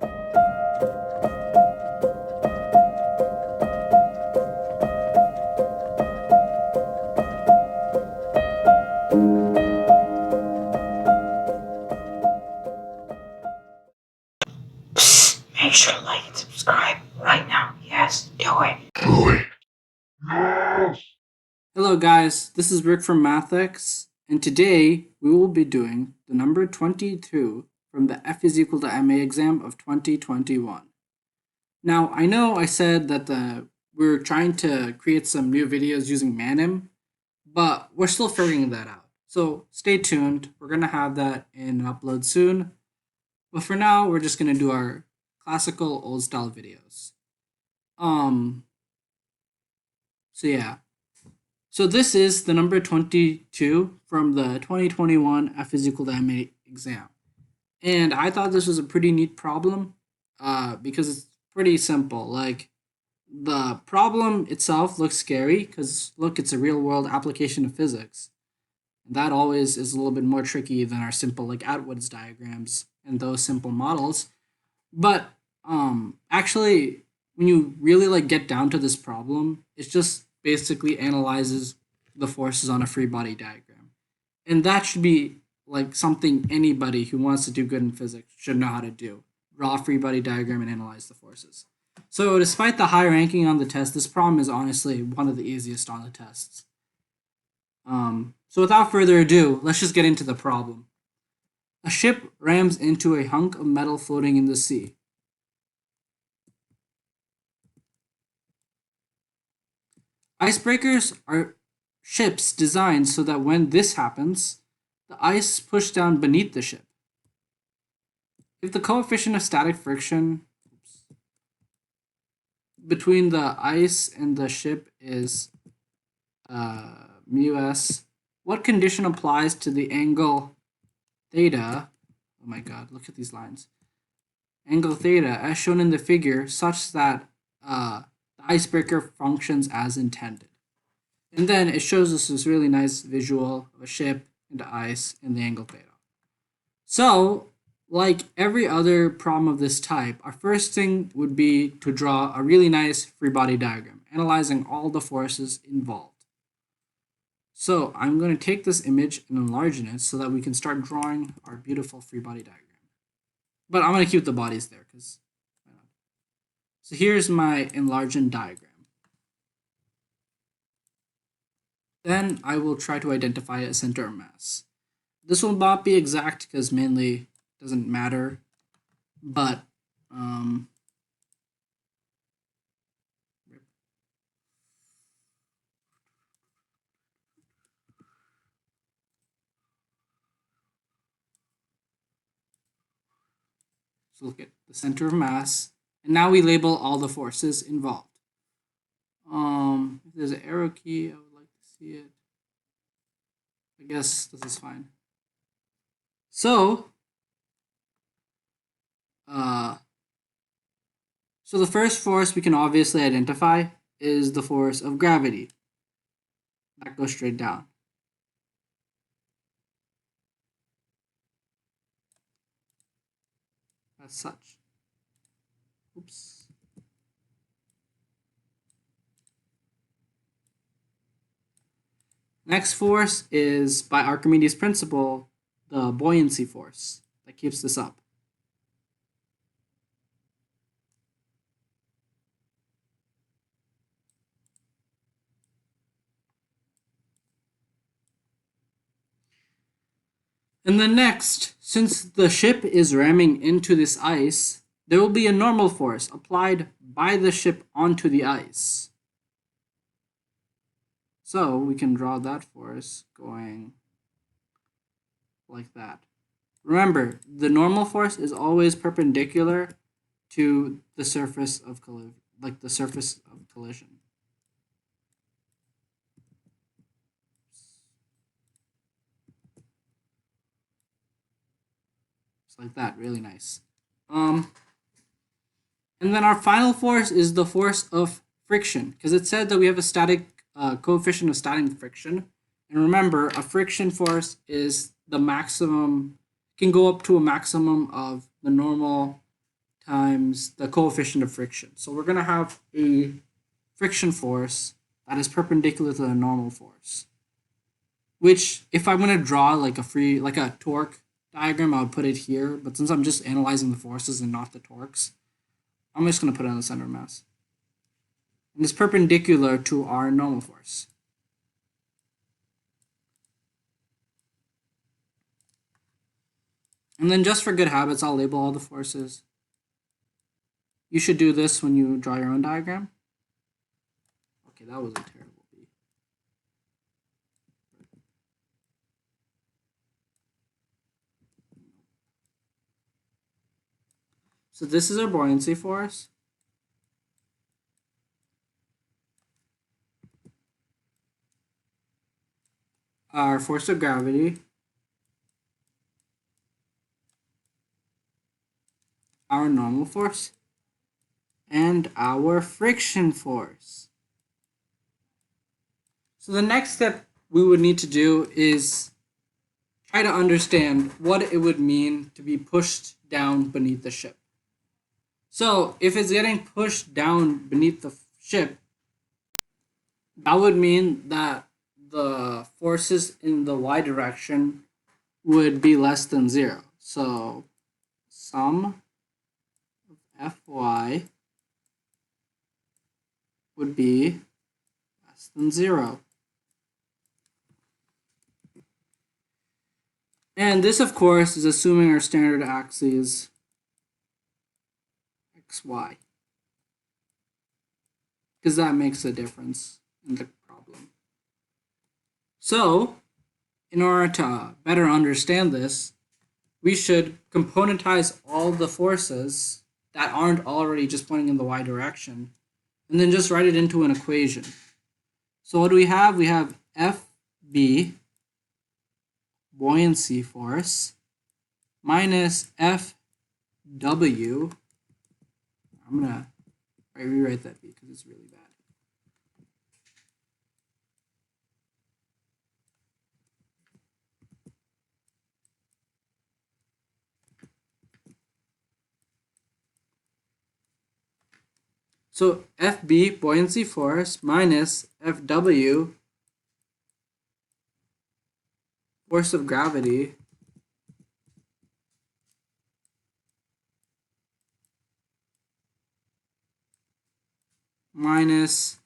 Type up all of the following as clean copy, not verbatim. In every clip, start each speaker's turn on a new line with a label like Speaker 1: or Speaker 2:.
Speaker 1: Make sure to like and subscribe right now. Yes, do it. Hello guys, this is Rick from MathX, and today we will be doing the number 22 from the F is equal to MA exam of 2021. Now, I know I said that we're trying to create some new videos using Manim, but we're still figuring that out. So stay tuned, we're going to have that in an upload soon. But for now, we're just going to do our classical old style videos. So yeah. So this is the number 22 from the 2021 F is equal to MA exam. And I thought this was a pretty neat problem because it's pretty simple. Like, the problem itself looks scary because, look, it's a real world application of physics. And that always is a little bit more tricky than our simple, like, Atwood's diagrams and those simple models. But actually, when you really like get down to this problem, it just basically analyzes the forces on a free body diagram. And that should be like something anybody who wants to do good in physics should know how to do. Draw a free body diagram and analyze the forces. So despite the high ranking on the test, this problem is honestly one of the easiest on the tests. So without further ado, let's just get into the problem. A ship rams into a hunk of metal floating in the sea. Icebreakers are ships designed so that when this happens, the ice is pushed down beneath the ship. If the coefficient of static friction between the ice and the ship is mu s, what condition applies to the angle theta? Oh my god, look at these lines. Angle theta as shown in the figure such that the icebreaker functions as intended. And then it shows us this really nice visual of a ship and ice and the angle theta. So, like every other problem of this type, our first thing would be to draw a really nice free body diagram, analyzing all the forces involved. So I'm going to take this image and enlarge it so that we can start drawing our beautiful free body diagram. But I'm going to keep the bodies there because. So here's my enlarged diagram. Then I will try to identify a center of mass. This will not be exact because mainly doesn't matter, but so look at the center of mass, and now we label all the forces involved. If there's an arrow key, I would like to see it. I guess this is fine. So the first force we can obviously identify is the force of gravity. That goes straight down. As such. Oops. Next force is, by Archimedes' principle, the buoyancy force that keeps this up. And then next, since the ship is ramming into this ice, there will be a normal force applied by the ship onto the ice. So we can draw that force going like that. Remember, the normal force is always perpendicular to the surface of collision, like the surface of collision. Just like that, really nice. And then our final force is the force of friction, because it said that we have a static coefficient of static friction. And remember, a friction force is the maximum, can go up to a maximum of the normal times the coefficient of friction. So we're going to have a friction force that is perpendicular to the normal force, which if I'm going to draw like a torque diagram, I would put it here. But since I'm just analyzing the forces and not the torques, I'm just going to put it on the center of mass. And it's perpendicular to our normal force. And then just for good habits, I'll label all the forces. You should do this when you draw your own diagram. Okay, that was a terrible B. So this is our buoyancy force. Our force of gravity. Our normal force. And our friction force. So the next step we would need to do is try to understand what it would mean to be pushed down beneath the ship. So if it's getting pushed down beneath the ship, that would mean that the forces in the y direction would be less than 0. So sum of Fy would be less than 0. And this, of course, is assuming our standard axes xy, because that makes a difference in the problem. So, in order to better understand this, we should componentize all the forces that aren't already just pointing in the y direction, and then just write it into an equation. So what do we have? We have Fb, buoyancy force, minus Fw. I'm going to rewrite that B because it's really bad. So Fb, buoyancy force, minus Fw, force of gravity, minus,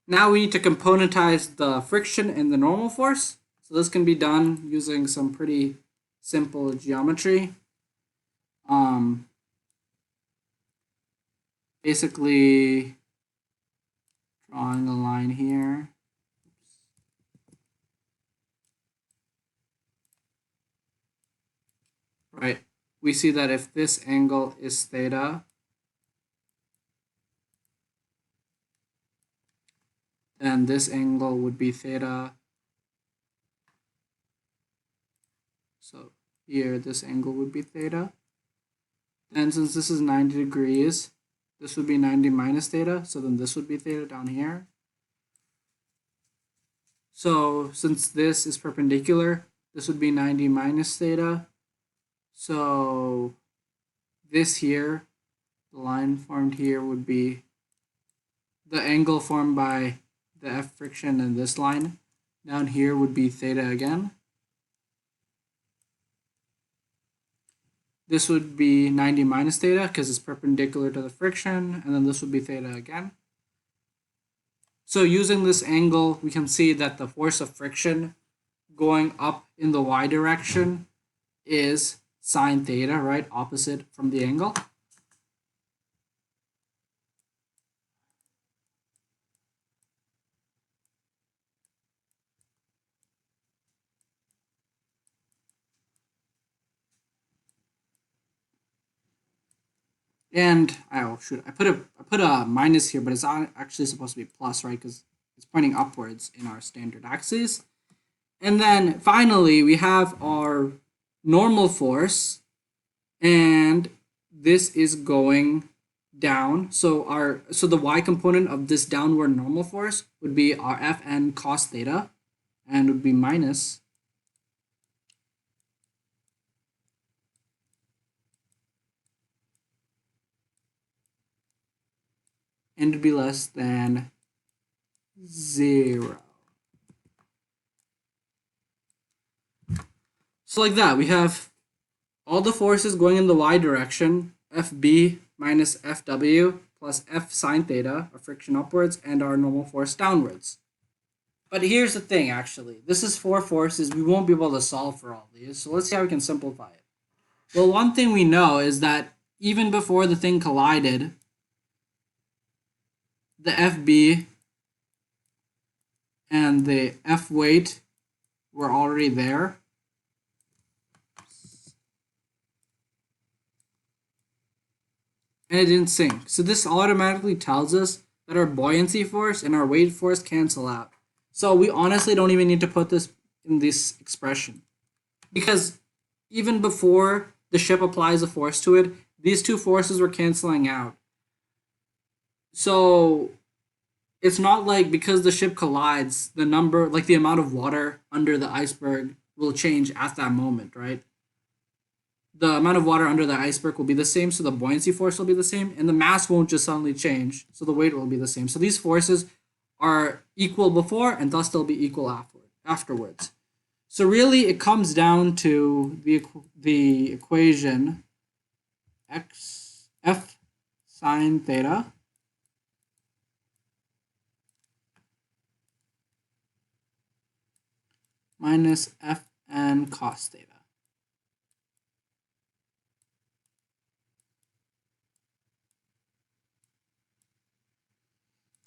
Speaker 1: now we need to componentize the friction and the normal force. So this can be done using some pretty simple geometry. Basically drawing a line here. Right, we see that if this angle is theta, then this angle would be theta. So here, this angle would be theta. And since this is 90 degrees, this would be 90 minus theta. So then this would be theta down here. So since this is perpendicular, this would be 90 minus theta. So this here, the line formed here would be the angle formed by the F friction and this line. Down here would be theta again. This would be 90 minus theta because it's perpendicular to the friction, and then this would be theta again. So using this angle, we can see that the force of friction going up in the y direction is sine theta, right? Opposite from the angle. And oh shoot, I put a minus here, but it's actually supposed to be plus, right? Because it's pointing upwards in our standard axis. And then finally, we have our normal force, and this is going down. So the y component of this downward normal force would be our Fn cos theta, and would be minus and it'd be less than 0. So like that, we have all the forces going in the y direction, FB minus FW plus F sine theta, our friction upwards, and our normal force downwards. But here's the thing, actually. This is 4 forces. We won't be able to solve for all these. So let's see how we can simplify it. Well, one thing we know is that even before the thing collided, the FB and the F weight were already there. And it didn't sink. So this automatically tells us that our buoyancy force and our weight force cancel out. So we honestly don't even need to put this in this expression. Because even before the ship applies a force to it, these two forces were canceling out. So it's not like because the ship collides, the number, like the amount of water under the iceberg will change at that moment, right? The amount of water under the iceberg will be the same, so the buoyancy force will be the same, and the mass won't just suddenly change, so the weight will be the same. So these forces are equal before, and thus they'll be equal afterwards. So really, it comes down to the equation F sine theta minus Fn cos theta.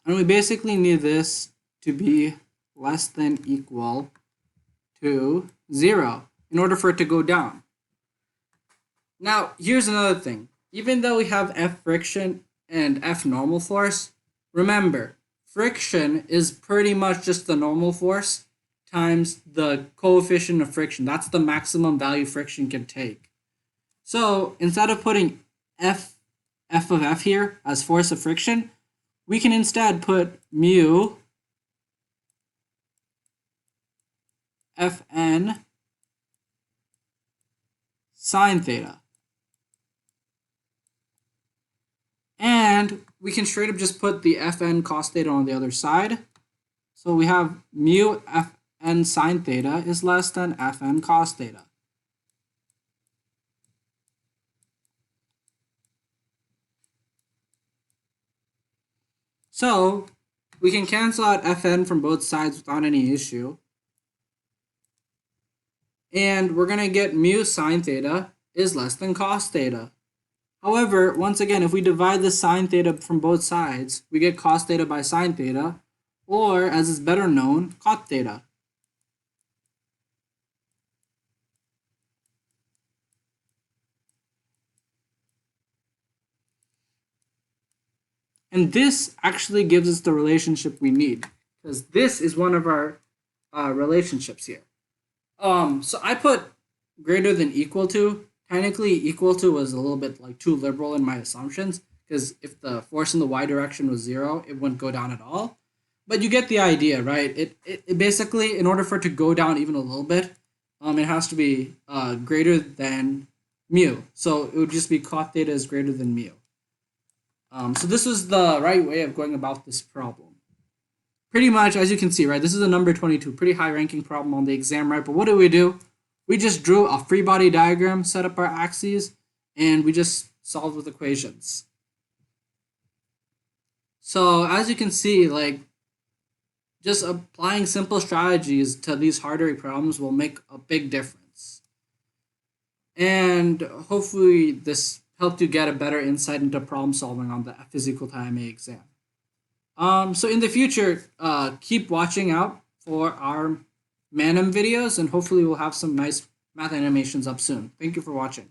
Speaker 1: And we basically need this to be less than equal to 0 in order for it to go down. Now, here's another thing. Even though we have F friction and F normal force, remember, friction is pretty much just the normal force times the coefficient of friction. That's the maximum value friction can take. So instead of putting F of F here as force of friction, we can instead put mu Fn sine theta. And we can straight up just put the Fn cos theta on the other side. So we have mu Fn sine theta is less than Fn cos theta. So we can cancel out Fn from both sides without any issue. And we're going to get mu sine theta is less than cos theta. However, once again, if we divide the sine theta from both sides, we get cos theta by sine theta, or as is better known, cot theta. And this actually gives us the relationship we need, because this is one of our relationships here. So I put greater than equal to. Technically, equal to was a little bit like too liberal in my assumptions, because if the force in the y direction was 0, it wouldn't go down at all. But you get the idea, right? It basically, in order for it to go down even a little bit, it has to be greater than mu. So it would just be cot theta is greater than mu. So this was the right way of going about this problem. Pretty much, as you can see, right, this is a number 22, pretty high ranking problem on the exam, right? But what do? We just drew a free body diagram, set up our axes, and we just solved with equations. So as you can see, like, just applying simple strategies to these harder problems will make a big difference. And hopefully this helped you get a better insight into problem solving on the F = IMA exam. So in the future, keep watching out for our Manum videos, and hopefully we'll have some nice math animations up soon. Thank you for watching.